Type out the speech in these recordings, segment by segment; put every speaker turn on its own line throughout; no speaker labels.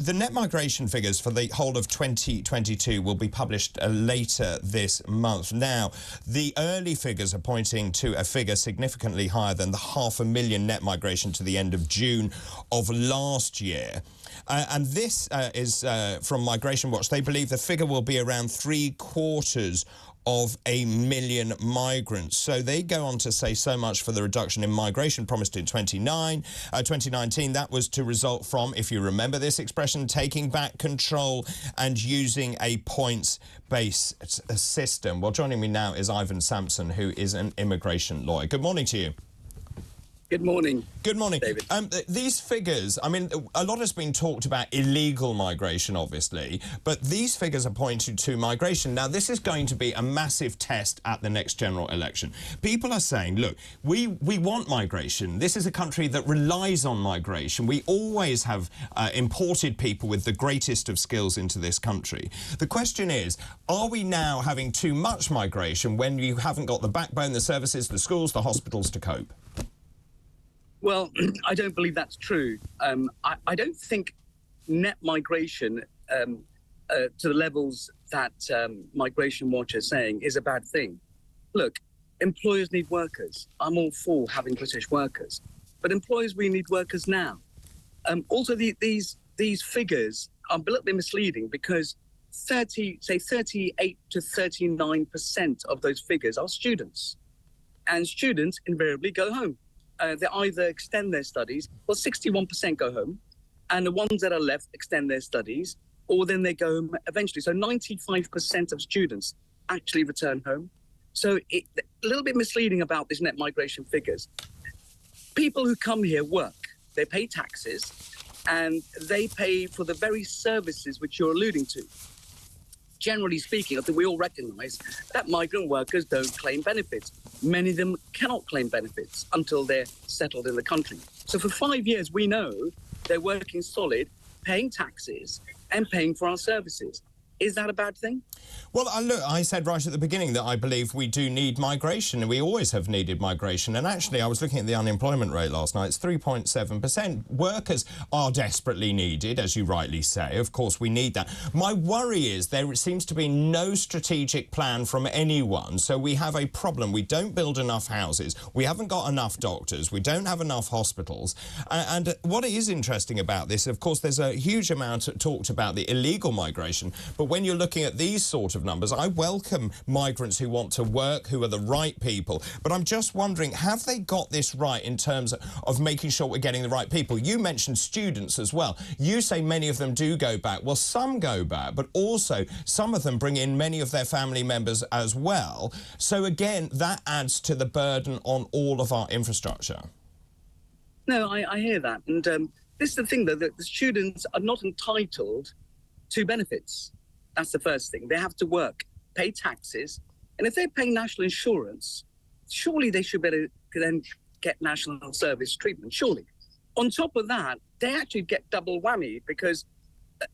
the net migration figures for the whole of 2022 will be published later this month. Now, the early figures are pointing to a figure significantly higher than the 500,000 net migration to the end of June of last year. And this is from Migration Watch. They believe the figure will be around 3/4 of a million migrants. So they go on to say so much for the reduction in migration promised in 2019. That was to result from, if you remember this expression, taking back control and using a points-based system. Well, joining me now is Ivon Sampson, who is an immigration lawyer. Good morning to you.
Good morning.
Good morning.
David.
These figures, I mean, a lot has been talked about illegal migration, obviously, but these figures are pointing to migration. Now, this is going to be a massive test at the next general election. People are saying, look, we want migration. This is a country that relies on migration. We always have imported people with the greatest of skills into this country. The question is, are we now having too much migration when you haven't got the backbone, the services, the schools, the hospitals to cope?
Well, I don't believe that's true. I don't think net migration to the levels that Migration Watch is saying is a bad thing. Look, employers need workers. I'm all for having British workers, but employers, we need workers now. Also, these figures are a little bit misleading because 38 to 39% of those figures are students, and students invariably go home. They either extend their studies, well, 61% go home, and the ones that are left extend their studies, or then they go home eventually. So 95% of students actually return home. So a little bit misleading about these net migration figures. People who come here work, they pay taxes, and they pay for the very services which you're alluding to. Generally speaking, I think we all recognise that migrant workers don't claim benefits. Many of them cannot claim benefits until they're settled in the country. So for 5 years, we know they're working solid, paying taxes and paying for our services. Is that a bad thing?
Well, look, I said right at the beginning that I believe we do need migration, and we always have needed migration. And actually, I was looking at the unemployment rate last night. It's 3.7%. Workers are desperately needed, as you rightly say. Of course, we need that. My worry is there seems to be no strategic plan from anyone. So we have a problem. We don't build enough houses. We haven't got enough doctors. We don't have enough hospitals. And what is interesting about this, of course, there's a huge amount talked about the illegal migration. But when you're looking at these sort of numbers, I welcome migrants who want to work, who are the right people. But I'm just wondering, have they got this right in terms of making sure we're getting the right people? You mentioned students as well. You say many of them do go back. Well, some go back, but also some of them bring in many of their family members as well. So again, that adds to the burden on all of our infrastructure.
No, I hear that. And this is the thing, though, that the students are not entitled to benefits. That's the first thing. They have to work, pay taxes, and if they're paying national insurance, surely they should better then get national service treatment, surely. On top of that, they actually get double whammy because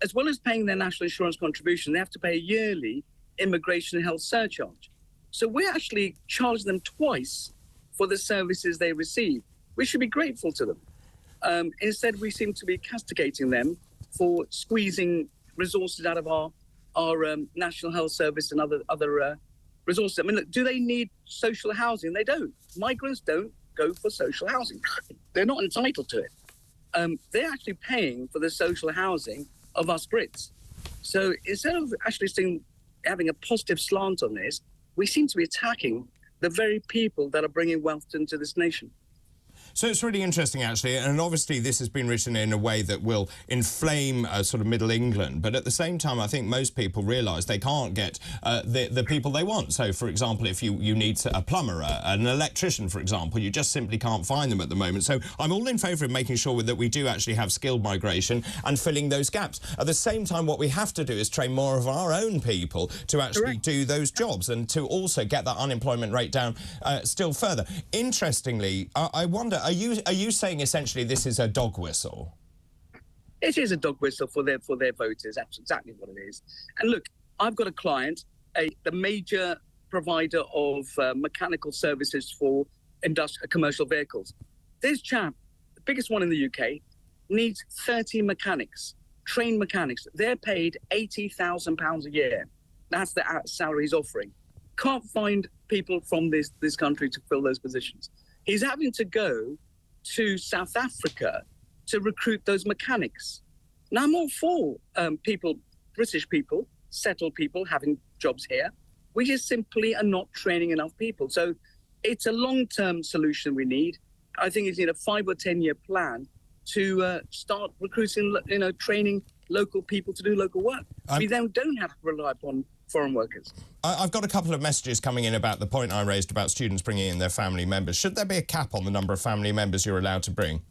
as well as paying their national insurance contribution, they have to pay a yearly immigration and health surcharge. So we're actually charging them twice for the services they receive. We should be grateful to them. Instead, we seem to be castigating them for squeezing resources out of our National Health Service and other resources. I mean, look, do they need social housing? They don't. Migrants don't go for social housing. They're not entitled to it. They're actually paying for the social housing of us Brits. So instead of actually having a positive slant on this, we seem to be attacking the very people that are bringing wealth into this nation.
So it's really interesting, actually, and obviously this has been written in a way that will inflame sort of Middle England, but at the same time, I think most people realise they can't get the people they want. So, for example, if you need a plumber, an electrician, for example, you just simply can't find them at the moment. So I'm all in favour of making sure that we do actually have skilled migration and filling those gaps. At the same time, what we have to do is train more of our own people to actually do those jobs and to also get that unemployment rate down still further. Interestingly, I wonder, are you saying essentially this is a dog whistle?
It is a dog whistle for their voters. That's exactly what it is. And look, I've got a client, the major provider of mechanical services for commercial vehicles. This chap, the biggest one in the UK, needs 30 mechanics. trained mechanics. They're paid £80,000 a year. That's the salary he's offering. Can't find people from this country to fill those positions. He's having to go to South Africa to recruit those mechanics. Now, I'm all for people, British people, settled people having jobs here. We just simply are not training enough people. So it's a long-term solution we need. I think it's a 5 or 10-year plan to start recruiting, training local people to do local work. We then don't have to rely upon foreign workers.
I've got a couple of messages coming in about the point I raised about students bringing in their family members. Should there be a cap on the number of family members you're allowed to bring?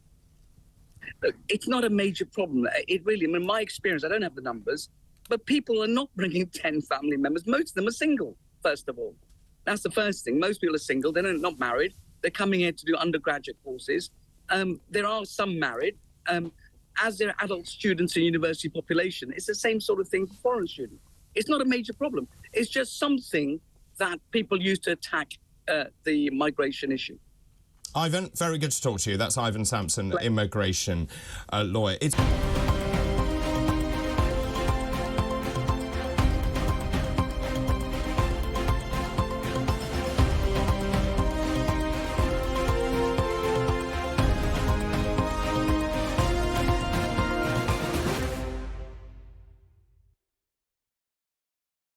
Look, it's not a major problem. It really, in my experience, I don't have the numbers, but people are not bringing 10 family members. Most of them are single, first of all. That's the first thing. Most people are single. They're not married. They're coming here to do undergraduate courses. There are some married. As they're adult students in university population, it's the same sort of thing for foreign students. It's not a major problem. It's just something that people use to attack the migration issue.
Ivon, very good to talk to you. That's Ivon Sampson, immigration lawyer.